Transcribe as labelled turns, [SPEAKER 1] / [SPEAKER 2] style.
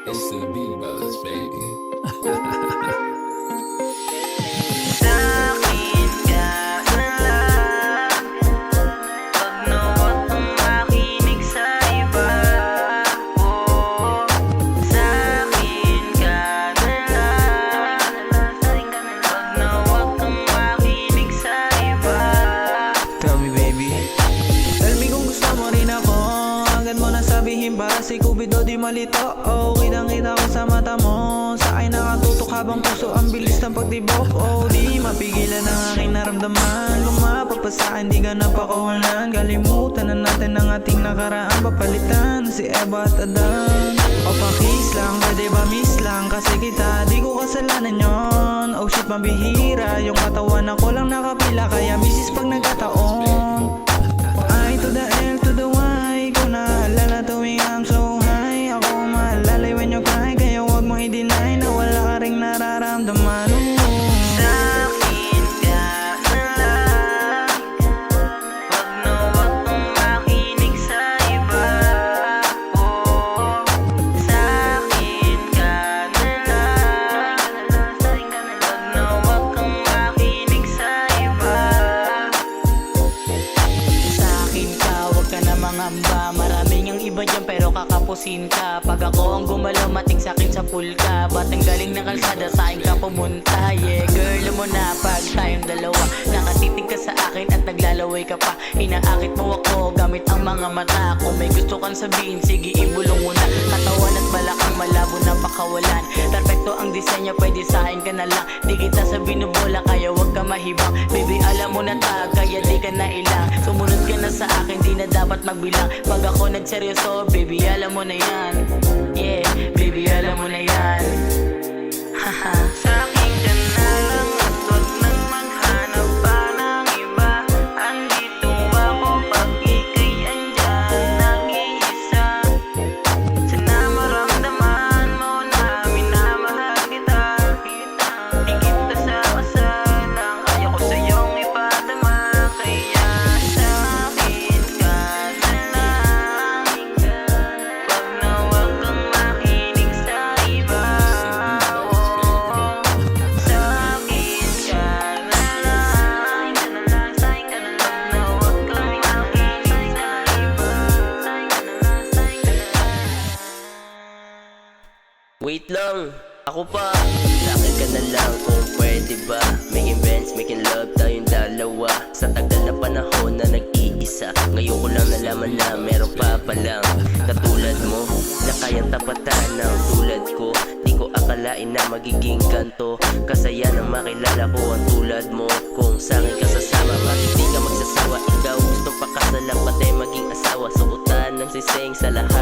[SPEAKER 1] It's the Beat Brothers, baby.
[SPEAKER 2] Sa'kin ka na lang, wag na wag kang makinig sa iba. Oh, sa'kin ka na lang, wag na wag kang makinig sa iba.
[SPEAKER 3] Tell me baby, tell me kung gusto mo rin ako. Agad mo na sabihin para si Cupido di malito. Oh, kitang-kita ko sa mata mo. Sa akin nakatutok habang puso ang bilis ng pagtibok. Oh, di mapigilan ang aking naramdaman. Lumapag pa sa'kin, di ka napakawalan. Kalimutan na natin ang ating nakaraan. Papalitan si Eva at Adan. O pakis lang, pwede ba miss lang? Kasi kita, di ko kasalanan yon. Oh shit, mabihira. Yung katawan ako lang nakapila. Kaya misis pag nagkataon. I to the L to the Y. Ikaw naalala tuwing I'm so high. Ako maalalay when you cry. Kaya wag mo i-deny na wala ka ring nararamdaman.
[SPEAKER 2] Sa'kin ka na lang, wag na wag kang makinig sa iba. Oh, sa'kin ka na lang, wag na wag kang makinig sa iba. Sa'kin ka, wag ka na mangamba. Maraming ang iba dyan pero kakapusin ka. Pag ako ang gumalaw, matik sa'kin sa pool ka. Ba't ang galing ng kalsada, sa'kin ka pumunta. Yeah, girl, mo na pag tayong dalawa. Nakatitig ka sa akin at naglalaway ka pa. Inaakit mo ako gamit ang mga mata. Kung may gusto kang sabihin, sige ibulong mo na. Katawan at balakang malabo na pakawalan. Perfecto ang disenyo, pwede sa'kin ka na lang. Di kita sa binubola, kaya wag ka mahibang. Baby, alam mo na tag, kaya di ka na ilang. Sumunod ka na sa akin, di na dapat magbilang. Pag ako nagseryoso, baby, alam mo na yan. Yeah, baby, alam mo na yan. Haha. Sa'kin ka na lang at wag nang maghanap pa ng iba. Andito ako pag ika'y andyan, nag-iisa. Sana maramdaman mo na minamahal kita. Higit na sa kasalang, ayaw ko sa'yong ipadama. Kaya sa'kin ka na lang, wag na wag kang makinig sa iba.
[SPEAKER 4] Wait lang, ako pa. Sa'kin ka na lang kung pwede ba. Making friends, making love tayong dalawa. Sa tagal na panahon na nag-iisa, ngayon ko lang nalaman na meron pa palang katulad mo, na kayang tapatan ng tulad ko. Di ko akalain na magiging ganto. Kasaya nang makilala ko ang tulad mo. Kung sa'kin ka sasama, bakit di ka magsasawa? Ikaw gustong pakasalan, pati maging asawa. Suotan ng siseng sa lahat